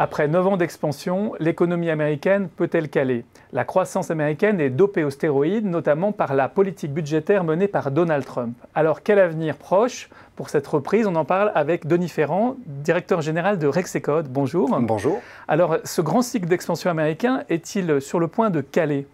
Après 9 ans d'expansion, l'économie américaine peut-elle caler? La croissance américaine est dopée aux stéroïdes, notamment par la politique budgétaire menée par Donald Trump. Alors, quel avenir proche pour cette reprise? On en parle avec Denis Ferrand, directeur général de Rexecode. Bonjour. Bonjour. Alors, ce grand cycle d'expansion américain est-il sur le point de caler?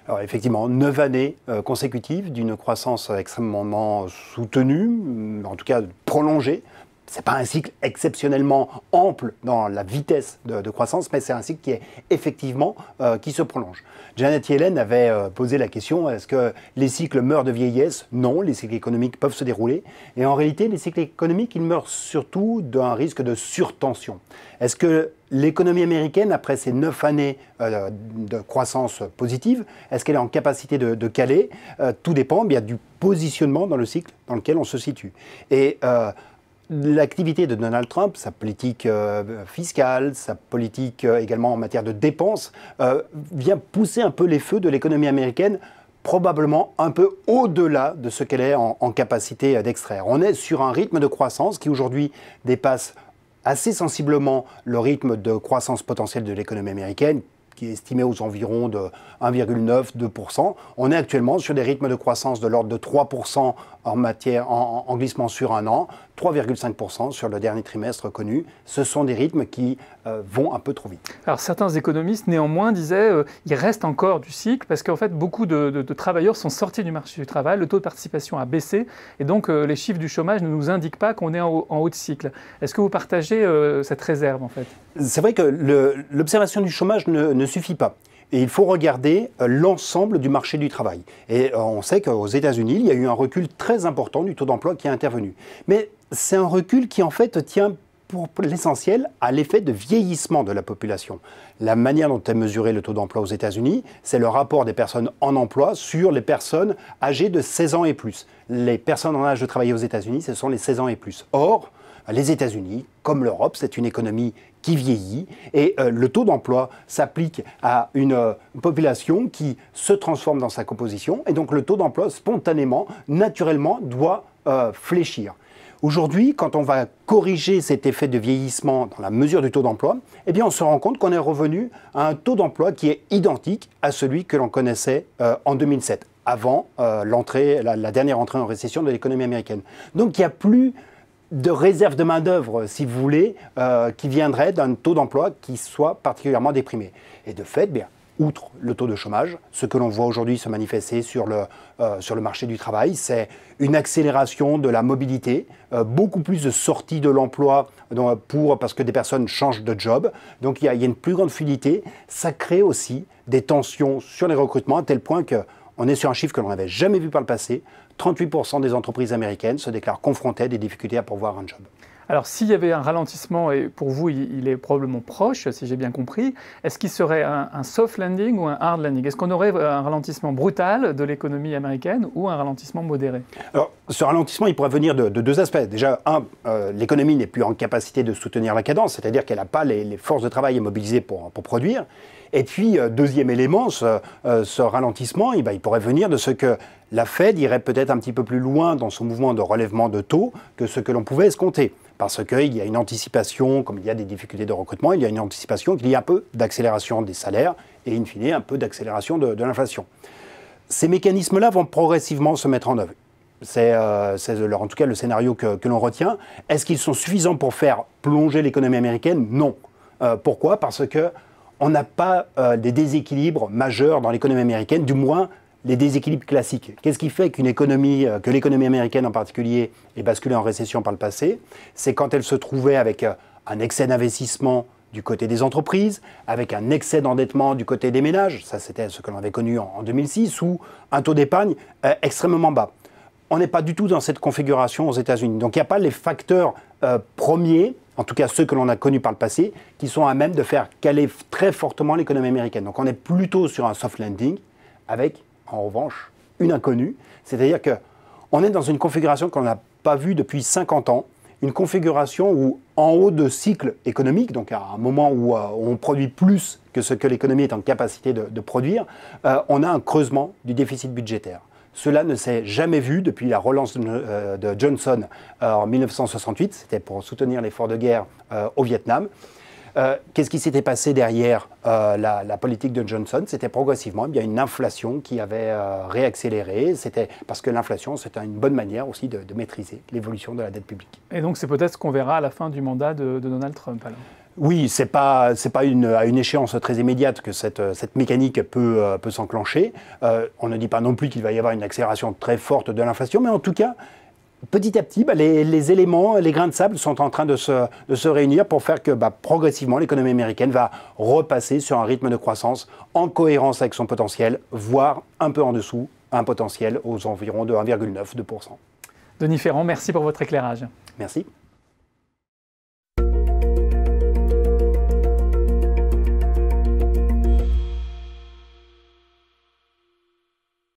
Alors effectivement, 9 années consécutives d'une croissance extrêmement soutenue, en tout cas prolongée. Ce n'est pas un cycle exceptionnellement ample dans la vitesse de croissance, mais c'est un cycle qui est effectivement qui se prolonge. Janet Yellen avait posé la question, est-ce que les cycles meurent de vieillesse? Non, les cycles économiques peuvent se dérouler. Et en réalité, les cycles économiques, ils meurent surtout d'un risque de surtension. Est-ce que l'économie américaine, après ces 9 années de croissance positive, est-ce qu'elle est en capacité de caler? Tout dépend bien du positionnement dans le cycle dans lequel on se situe. Et l'activité de Donald Trump, sa politique fiscale, sa politique également en matière de dépenses, vient pousser un peu les feux de l'économie américaine, probablement un peu au-delà de ce qu'elle est en capacité d'extraire. On est sur un rythme de croissance qui aujourd'hui dépasse assez sensiblement le rythme de croissance potentielle de l'économie américaine, qui est estimé aux environs de 1,9-2%. On est actuellement sur des rythmes de croissance de l'ordre de 3% en glissement sur un an, 3,5% sur le dernier trimestre connu. Ce sont des rythmes qui vont un peu trop vite. Alors certains économistes néanmoins disaient qu'il reste encore du cycle parce qu'en fait beaucoup de travailleurs sont sortis du marché du travail, le taux de participation a baissé et donc les chiffres du chômage ne nous indiquent pas qu'on est en haut de cycle. Est-ce que vous partagez cette réserve en fait? C'est vrai que l'observation du chômage ne suffit pas. Et il faut regarder l'ensemble du marché du travail. Et on sait qu'aux États-Unis, il y a eu un recul très important du taux d'emploi qui est intervenu. Mais c'est un recul qui en fait tient pour l'essentiel à l'effet de vieillissement de la population. La manière dont est mesuré le taux d'emploi aux États-Unis, c'est le rapport des personnes en emploi sur les personnes âgées de 16 ans et plus. Les personnes en âge de travailler aux États-Unis, ce sont les 16 ans et plus. Or, les États-Unis, comme l'Europe, c'est une économie qui vieillit et le taux d'emploi s'applique à une population qui se transforme dans sa composition et donc le taux d'emploi spontanément, naturellement, doit fléchir. Aujourd'hui, quand on va corriger cet effet de vieillissement dans la mesure du taux d'emploi, eh bien on se rend compte qu'on est revenu à un taux d'emploi qui est identique à celui que l'on connaissait en 2007, avant la dernière entrée en récession de l'économie américaine. Donc il n'y a plus de réserve de main-d'œuvre, si vous voulez, qui viendrait d'un taux d'emploi qui soit particulièrement déprimé. Et de fait, bien, outre le taux de chômage, ce que l'on voit aujourd'hui se manifester sur le marché du travail, c'est une accélération de la mobilité, beaucoup plus de sorties de l'emploi parce que des personnes changent de job. Donc il y a une plus grande fluidité. Ça crée aussi des tensions sur les recrutements à tel point qu'on est sur un chiffre que l'on n'avait jamais vu par le passé. 38% des entreprises américaines se déclarent confrontées à des difficultés à pourvoir un job. Alors s'il y avait un ralentissement, et pour vous il est probablement proche, si j'ai bien compris, est-ce qu'il serait un soft landing ou un hard landing? Est-ce qu'on aurait un ralentissement brutal de l'économie américaine ou un ralentissement modéré? Alors ce ralentissement il pourrait venir de deux aspects. Déjà, l'économie n'est plus en capacité de soutenir la cadence, c'est-à-dire qu'elle n'a pas les forces de travail mobilisées pour produire. Et puis, deuxième élément, ce ralentissement, il pourrait venir de ce que la Fed irait peut-être un petit peu plus loin dans son mouvement de relèvement de taux que ce que l'on pouvait escompter. Parce qu'il y a une anticipation, comme il y a des difficultés de recrutement, il y a une anticipation qu'il y a un peu d'accélération des salaires et in fine un peu d'accélération de l'inflation. Ces mécanismes-là vont progressivement se mettre en œuvre. C'est en tout cas le scénario que l'on retient. Est-ce qu'ils sont suffisants pour faire plonger l'économie américaine? Non. Pourquoi? Parce que on n'a pas des déséquilibres majeurs dans l'économie américaine, du moins les déséquilibres classiques. Qu'est-ce qui fait que l'économie américaine en particulier est basculée en récession par le passé? C'est quand elle se trouvait avec un excès d'investissement du côté des entreprises, avec un excès d'endettement du côté des ménages, ça c'était ce que l'on avait connu en 2006, ou un taux d'épargne extrêmement bas. On n'est pas du tout dans cette configuration aux États-Unis. Donc il n'y a pas les facteurs premiers, en tout cas ceux que l'on a connus par le passé, qui sont à même de faire caler très fortement l'économie américaine. Donc on est plutôt sur un soft landing, avec en revanche une inconnue, c'est-à-dire qu'on est dans une configuration qu'on n'a pas vue depuis 50 ans, une configuration où en haut de cycle économique, donc à un moment où on produit plus que ce que l'économie est en capacité de produire, on a un creusement du déficit budgétaire. Cela ne s'est jamais vu depuis la relance de Johnson en 1968, c'était pour soutenir l'effort de guerre au Vietnam. Qu'est-ce qui s'était passé derrière la politique de Johnson? C'était progressivement une inflation qui avait réaccéléré. C'était parce que l'inflation, c'était une bonne manière aussi de maîtriser l'évolution de la dette publique. Et donc c'est peut-être ce qu'on verra à la fin du mandat de Donald Trump alors. Oui, c'est pas à une échéance très immédiate que cette mécanique peut s'enclencher. On ne dit pas non plus qu'il va y avoir une accélération très forte de l'inflation, mais en tout cas, petit à petit, les éléments, les grains de sable sont en train de se réunir pour faire que progressivement, l'économie américaine va repasser sur un rythme de croissance en cohérence avec son potentiel, voire un peu en dessous, un potentiel aux environs de 1,9-2%. Denis Ferrand, merci pour votre éclairage. Merci.